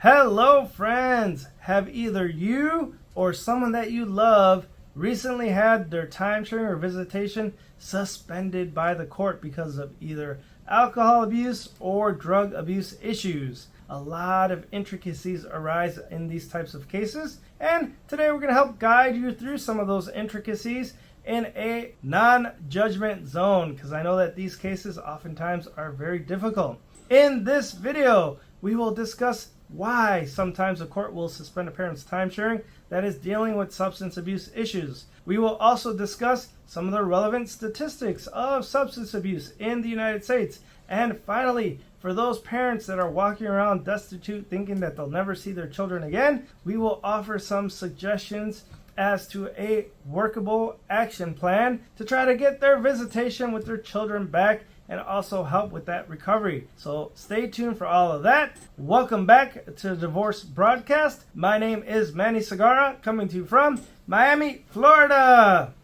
Hello, friends! Have either you or someone that you love recently had their timesharing or visitation suspended by the court because of either alcohol abuse or drug abuse issues? A lot of intricacies arise in these types of cases, and today we're going to help guide you through some of those intricacies in a non-judgment zone, because I know that these cases oftentimes are very difficult. In this video, we will discuss why sometimes a court will suspend a parent's timesharing that is dealing with substance abuse issues. We will also discuss some of the relevant statistics of substance abuse in the United States. And finally, for those parents that are walking around destitute thinking that they'll never see their children again, we will offer some suggestions as to a workable action plan to try to get their visitation with their children back and also help with that recovery. So stay tuned for all of that. Welcome back to the Divorce Broadcast. My name is Manny Segarra, coming to you from Miami, Florida.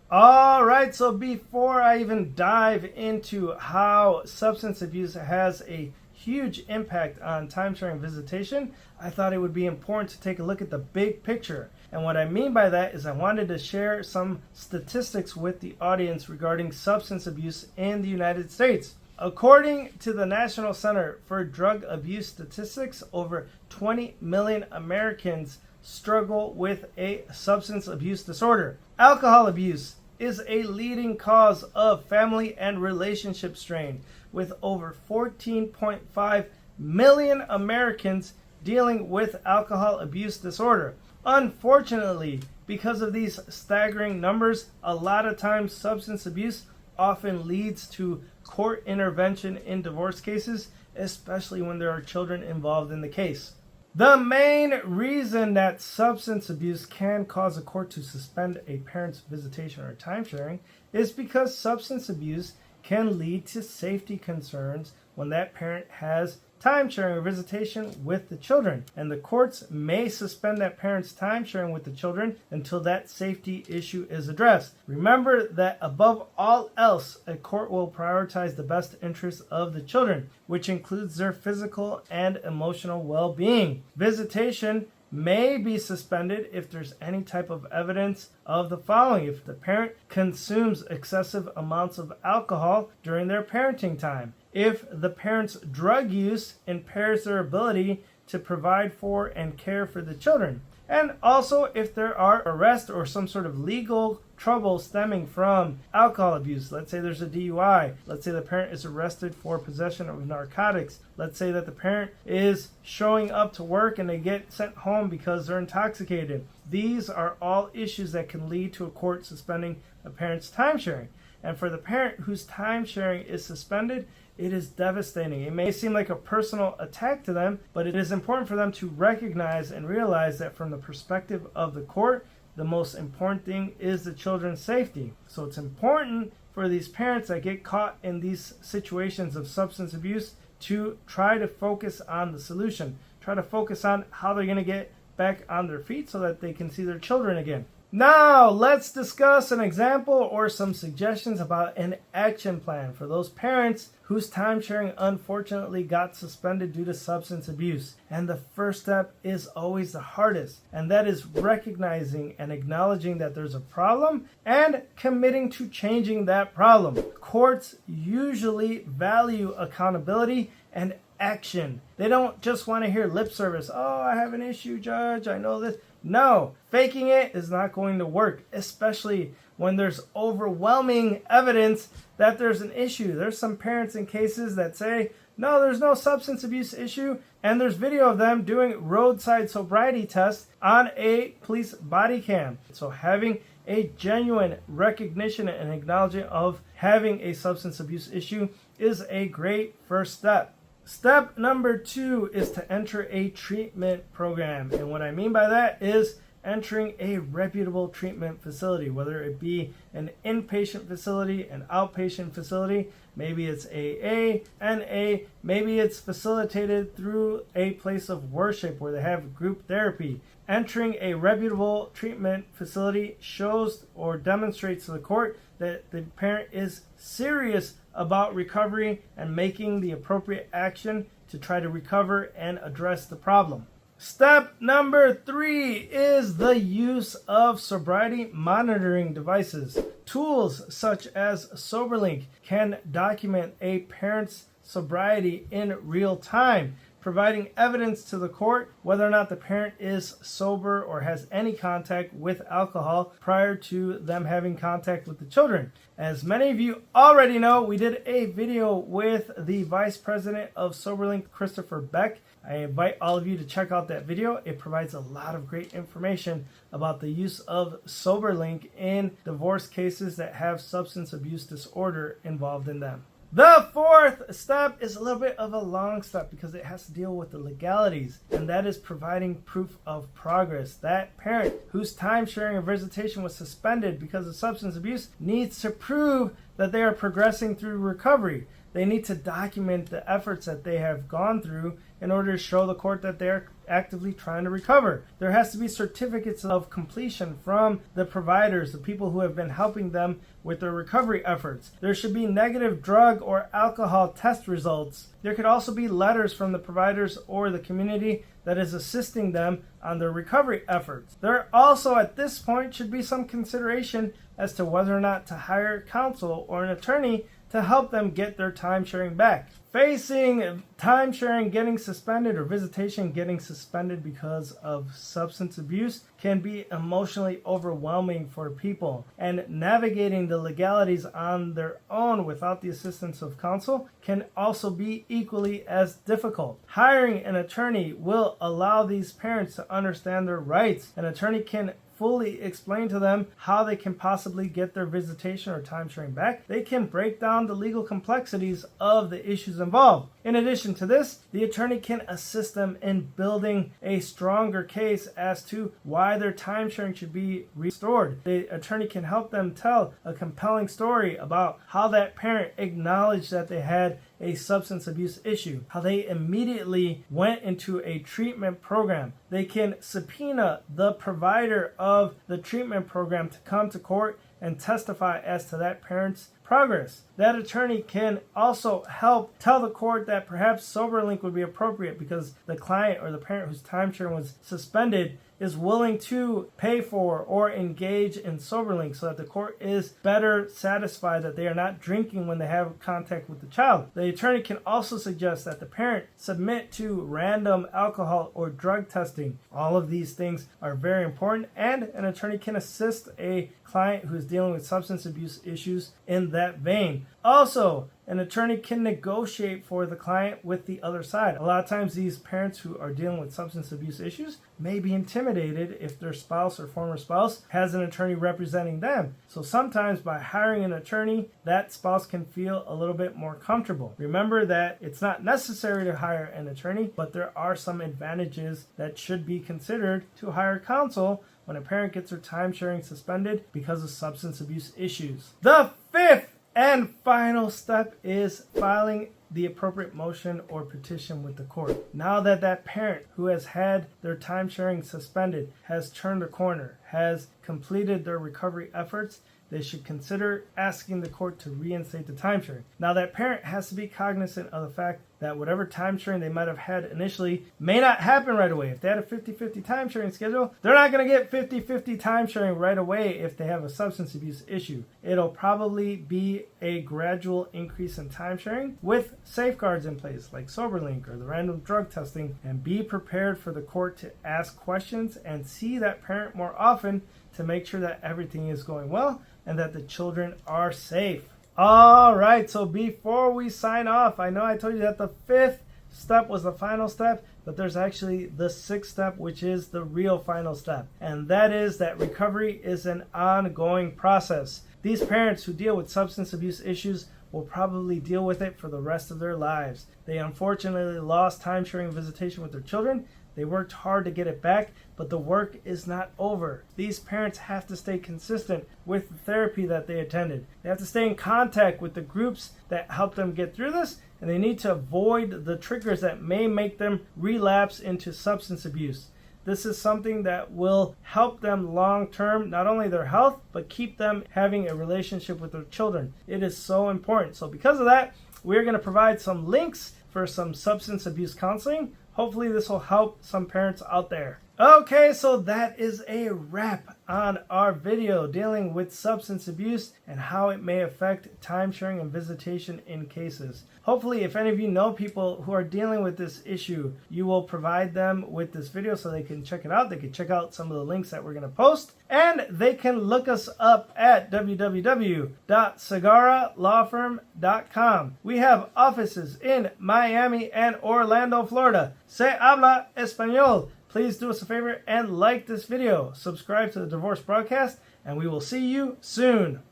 All right, so before I even dive into how substance abuse has a huge impact on timesharing visitation, I thought it would be important to take a look at the big picture. And what I mean by that is I wanted to share some statistics with the audience regarding substance abuse in the United States. According to the National Center for Drug Abuse Statistics, over 20 million Americans struggle with a substance abuse disorder. Alcohol abuse is a leading cause of family and relationship strain, with over 14.5 million Americans dealing with alcohol abuse disorder. Unfortunately, because of these staggering numbers, a lot of times substance abuse often leads to court intervention in divorce cases, especially when there are children involved in the case. The main reason that substance abuse can cause a court to suspend a parent's visitation or timesharing is because substance abuse can lead to safety concerns when that parent has timesharing or visitation with the children. And the courts may suspend that parent's timesharing with the children until that safety issue is addressed. Remember that above all else, a court will prioritize the best interests of the children, which includes their physical and emotional well-being. Visitation may be suspended if there's any type of evidence of the following. If the parent consumes excessive amounts of alcohol during their parenting time, if the parent's drug use impairs their ability to provide for and care for the children, and also if there are arrests or some sort of legal trouble stemming from alcohol abuse. Let's say there's a DUI. Let's say the parent is arrested for possession of narcotics. Let's say that the parent is showing up to work and they get sent home because they're intoxicated. These are all issues that can lead to a court suspending a parent's timesharing. And for the parent whose timesharing is suspended, it is devastating. It may seem like a personal attack to them, but it is important for them to recognize and realize that from the perspective of the court, the most important thing is the children's safety. So it's important for these parents that get caught in these situations of substance abuse to try to focus on the solution. Try to focus on how they're going to get back on their feet so that they can see their children again. Now, let's discuss an example or some suggestions about an action plan for those parents whose timesharing unfortunately got suspended due to substance abuse. And the first step is always the hardest, and that is recognizing and acknowledging that there's a problem and committing to changing that problem. Courts usually value accountability and action. They don't just want to hear lip service. Oh, I have an issue, judge. I know this. No, faking it is not going to work, especially when there's overwhelming evidence that there's an issue. There's some parents in cases that say, no, there's no substance abuse issue, and there's video of them doing roadside sobriety tests on a police body cam. So having a genuine recognition and acknowledgement of having a substance abuse issue is a great first step. Step number 2 is to enter a treatment program. And what I mean by that is entering a reputable treatment facility, whether it be an inpatient facility, an outpatient facility, maybe it's AA, NA, maybe it's facilitated through a place of worship where they have group therapy. Entering a reputable treatment facility shows or demonstrates to the court that the parent is serious about recovery and making the appropriate action to try to recover and address the problem. Step number 3 is the use of sobriety monitoring devices. Tools such as SoberLink can document a parent's sobriety in real time, providing evidence to the court whether or not the parent is sober or has any contact with alcohol prior to them having contact with the children. As many of you already know, we did a video with the Vice President of SoberLink, Christopher Beck. I invite all of you to check out that video. It provides a lot of great information about the use of SoberLink in divorce cases that have substance abuse disorder involved in them. The 4th step is a little bit of a long step because it has to deal with the legalities, and that is providing proof of progress. That parent whose timesharing or visitation was suspended because of substance abuse needs to prove that they are progressing through recovery. They need to document the efforts that they have gone through in order to show the court that they're actively trying to recover. There has to be certificates of completion from the providers, the people who have been helping them with their recovery efforts. There should be negative drug or alcohol test results. There could also be letters from the providers or the community that is assisting them on their recovery efforts. There also at this point should be some consideration as to whether or not to hire counsel or an attorney to help them get their timesharing back. Facing timesharing getting suspended or visitation getting suspended because of substance abuse can be emotionally overwhelming for people, and navigating the legalities on their own without the assistance of counsel can also be equally as difficult. Hiring an attorney will allow these parents to understand their rights. An attorney can fully explain to them how they can possibly get their visitation or timesharing back. They can break down the legal complexities of the issues involved. In addition to this, the attorney can assist them in building a stronger case as to why their timesharing should be restored. The attorney can help them tell a compelling story about how that parent acknowledged that they had a substance abuse issue, how they immediately went into a treatment program. They can subpoena the provider of the treatment program to come to court and testify as to that parent's progress. That attorney can also help tell the court that perhaps SoberLink would be appropriate because the client or the parent whose timesharing was suspended is willing to pay for or engage in SoberLink so that the court is better satisfied that they are not drinking when they have contact with the child. The attorney can also suggest that the parent submit to random alcohol or drug testing. All of these things are very important, and an attorney can assist a client who is dealing with substance abuse issues in that vein. Also, an attorney can negotiate for the client with the other side. A lot of times these parents who are dealing with substance abuse issues may be intimidated if their spouse or former spouse has an attorney representing them. So sometimes by hiring an attorney, that spouse can feel a little bit more comfortable. Remember that it's not necessary to hire an attorney, but there are some advantages that should be considered to hire counsel when a parent gets their timesharing suspended because of substance abuse issues. The 5th and final step is filing the appropriate motion or petition with the court. Now that that parent who has had their timesharing suspended has turned a corner, has completed their recovery efforts, they should consider asking the court to reinstate the timesharing. Now that parent has to be cognizant of the fact that whatever timesharing they might have had initially may not happen right away. If they had a 50-50 timesharing schedule, they're not going to get 50-50 timesharing right away if they have a substance abuse issue. It'll probably be a gradual increase in timesharing with safeguards in place like SoberLink or the random drug testing, and be prepared for the court to ask questions and see that parent more often to make sure that everything is going well and that the children are safe. All right, so before we sign off, I know I told you that the 5th step was the final step, but there's actually the 6th step, which is the real final step. And that is that recovery is an ongoing process. These parents who deal with substance abuse issues will probably deal with it for the rest of their lives. They unfortunately lost timesharing and visitation with their children. They worked hard to get it back, but the work is not over. These parents have to stay consistent with the therapy that they attended. They have to stay in contact with the groups that help them get through this, and they need to avoid the triggers that may make them relapse into substance abuse. this is something that will help them long term, not only their health, but keep them having a relationship with their children. It is so important. So because of that, we're going to provide some links for some substance abuse counseling. Hopefully this will help some parents out there. Okay, so that is a wrap on our video dealing with substance abuse and how it may affect timesharing and visitation in cases. Hopefully, if any of you know people who are dealing with this issue, you will provide them with this video so they can check it out. They can check out some of the links that we're going to post. And they can look us up at www.segarralawfirm.com. We have offices in Miami and Orlando, Florida. Se habla español. Please do us a favor and like this video. Subscribe to the Divorce Broadcast, and we will see you soon.